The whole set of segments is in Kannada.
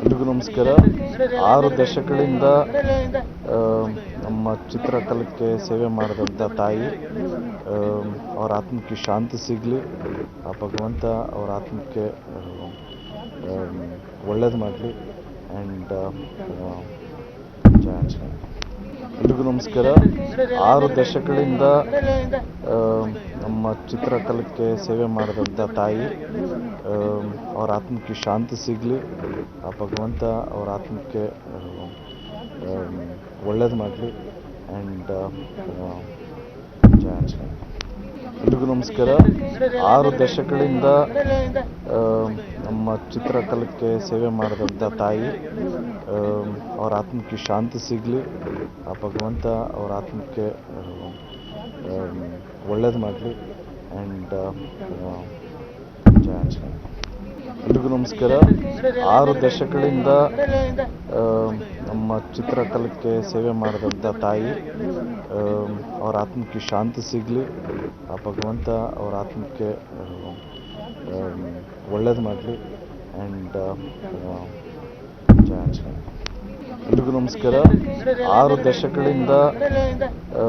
ಎಲ್ರಿಗೂ ನಮಸ್ಕಾರ. 6 ದಶಕಗಳಿಂದ ಆ, ನಮ್ಮ ಚಿತ್ರಕಲೆಗೆ ಸೇವೆ ಮಾಡಿದಂಥ ತಾಯಿ, ಅವರ ಆತ್ಮಕ್ಕೆ ಶಾಂತಿ ಸಿಗಲಿ, ಆ ಭಗವಂತ ಅವರ ಆತ್ಮಕ್ಕೆ ಒಳ್ಳೇದು ಮಾಡಲಿ. ಆ್ಯಂಡ್ ಜಯ ಆಂಜನೇಯ. ಎಲ್ರಿಗೂ ನಮಸ್ಕಾರ. 6 ದಶಕಗಳಿಂದ ಆ, ನಮ್ಮ ಚಿತ್ರಕಲೆಗೆ ಸೇವೆ ಮಾಡಿದಂಥ ತಾಯಿ, ಅವರ ಆತ್ಮಕ್ಕೆ ಶಾಂತಿ ಸಿಗಲಿ, ಆ ಭಗವಂತ ಅವರ ಆತ್ಮಕ್ಕೆ ಒಳ್ಳೇದು ಮಾಡಲಿ. ಆ್ಯಂಡ್ ಜಯ ಆಂಜನೇಯ. ಎಲ್ರಿಗೂ ನಮಸ್ಕಾರ. 6 ದಶಕಗಳಿಂದ ಆ, ನಮ್ಮ ಚಿತ್ರಕಲೆಗೆ ಸೇವೆ ಮಾಡಿದಂಥ ತಾಯಿ, ಅವರ ಆತ್ಮಕ್ಕೆ ಶಾಂತಿ ಸಿಗಲಿ, ಆ ಭಗವಂತ ಅವರ ಆತ್ಮಕ್ಕೆ ಒಳ್ಳೇದು ಮಾಡಲಿ. ಆ್ಯಂಡ್ ಜಯ ಆಂಜನೇಯ. ಎಲ್ರಿಗೂ ನಮಸ್ಕಾರ. 6 ದಶಕಗಳಿಂದ ಆ, ನಮ್ಮ ಚಿತ್ರಕಲೆಗೆ ಸೇವೆ ಮಾಡಿದಂಥ ತಾಯಿ, ಅವರ ಆತ್ಮಕ್ಕೆ ಶಾಂತಿ ಸಿಗಲಿ, ಆ ಭಗವಂತ ಅವರ ಆತ್ಮಕ್ಕೆ ಒಳ್ಳೇದು ಮಾಡಲಿ. ಆ್ಯಂಡ್ ಜಯ ಆಂಜನೇಯ. ಎಲ್ರಿಗೂ ನಮಸ್ಕಾರ. 6 ದಶಕಗಳಿಂದ ಆ,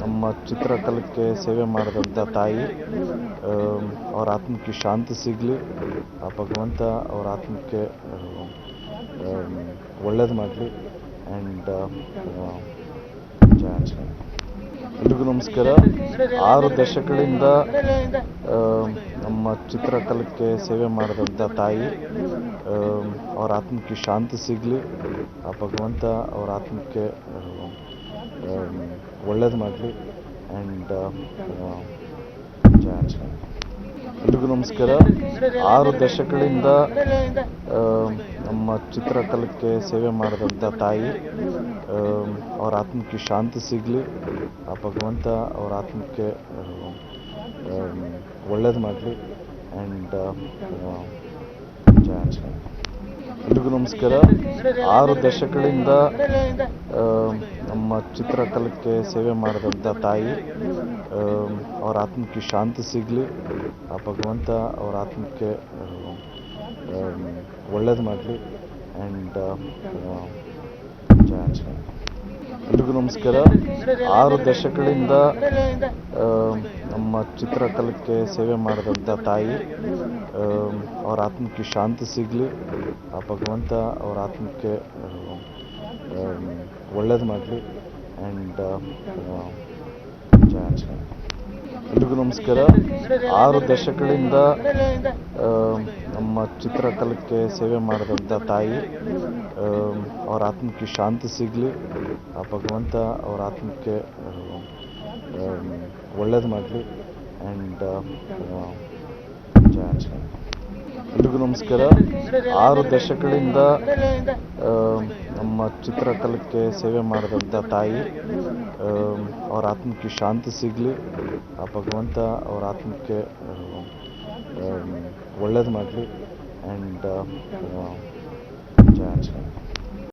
ನಮ್ಮ ಚಿತ್ರಕಲೆಗೆ ಸೇವೆ ಮಾಡಿದಂಥ ತಾಯಿ, ಅವರ ಆತ್ಮಕ್ಕೆ ಶಾಂತಿ ಸಿಗಲಿ, ಆ ಭಗವಂತ ಅವರ ಆತ್ಮಕ್ಕೆ ಒಳ್ಳೇದು ಮಾಡಲಿ. ಆ್ಯಂಡ್ ಜಯ ಆಂಜನೇಯ. ಎಲ್ರಿಗೂ ನಮಸ್ಕಾರ. 6 ದಶಕಗಳಿಂದ ಆ, ನಮ್ಮ ಚಿತ್ರಕಲೆಗೆ ಸೇವೆ ಮಾಡಿದಂಥ ತಾಯಿ, ಅವರ ಆತ್ಮಕ್ಕೆ ಶಾಂತಿ ಸಿಗಲಿ, ಆ ಭಗವಂತ ಅವರ ಆತ್ಮಕ್ಕೆ ಒಳ್ಳೇದು ಮಾಡಲಿ. ಆ್ಯಂಡ್ ಜಯ ಆಂಜನೇಯ. ಎಲ್ರಿಗೂ ನಮಸ್ಕಾರ. 6 ದಶಕಗಳಿಂದ ಆ, ನಮ್ಮ ಚಿತ್ರಕಲೆಗೆ ಸೇವೆ ಮಾಡಿದಂಥ ತಾಯಿ, ಅವರ ಆತ್ಮಕ್ಕೆ ಶಾಂತಿ ಸಿಗಲಿ, ಆ ಭಗವಂತ ಅವರ ಆತ್ಮಕ್ಕೆ ಒಳ್ಳೇದು ಮಾಡಲಿ. ಆ್ಯಂಡ್ ಜಯ ಆಂಜನೇಯ. ಎಲ್ರಿಗೂ ನಮಸ್ಕಾರ. 6 ದಶಕಗಳಿಂದ ಆ, ನಮ್ಮ ಚಿತ್ರಕಲೆಗೆ ಸೇವೆ ಮಾಡಿದಂಥ ತಾಯಿ, ಅವರ ಆತ್ಮಕ್ಕೆ ಶಾಂತಿ ಸಿಗಲಿ, ಆ ಭಗವಂತ ಅವರ ಆತ್ಮಕ್ಕೆ ಒಳ್ಳೇದು ಮಾಡಲಿ. ಆ್ಯಂಡ್ ಜಯ ಆಂಜನೇಯ. ಎಲ್ರಿಗೂ ನಮಸ್ಕಾರ. 6 ದಶಕಗಳಿಂದ ಆ, ನಮ್ಮ ಚಿತ್ರಕಲೆಗೆ ಸೇವೆ ಮಾಡಿದಂಥ ತಾಯಿ, ಅವರ ಆತ್ಮಕ್ಕೆ ಶಾಂತಿ ಸಿಗಲಿ, ಆ ಭಗವಂತ ಅವರ ಆತ್ಮಕ್ಕೆ ಒಳ್ಳೇದು ಮಾಡಲಿ. ಆ್ಯಂಡ್ ಜಯ ಆಂಜನೇಯ. ಎಲ್ರಿಗೂ ನಮಸ್ಕಾರ. 6 ದಶಕಗಳಿಂದ ಆ, ನಮ್ಮ ಚಿತ್ರಕಲೆಗೆ ಸೇವೆ ಮಾಡಿದಂಥ ತಾಯಿ, ಅವರ ಆತ್ಮಕ್ಕೆ ಶಾಂತಿ ಸಿಗಲಿ, ಆ ಭಗವಂತ ಅವರ ಆತ್ಮಕ್ಕೆ ಒಳ್ಳೇದು ಮಾಡಲಿ. ಆ್ಯಂಡ್ ಜಯ ಆಂಜನೇಯ. ಎಲ್ರಿಗೂ ನಮಸ್ಕಾರ. 6 ದಶಕಗಳಿಂದ ಆ, ನಮ್ಮ ಚಿತ್ರಕಲೆಗೆ ಸೇವೆ ಮಾಡಿದಂಥ ತಾಯಿ, ಅವರ ಆತ್ಮಕ್ಕೆ ಶಾಂತಿ ಸಿಗಲಿ, ಆ ಭಗವಂತ ಅವರ ಆತ್ಮಕ್ಕೆ ಒಳ್ಳೇದು ಮಾಡಲಿ. ಆ್ಯಂಡ್ ಜಯ ಆಂಜನೇಯ.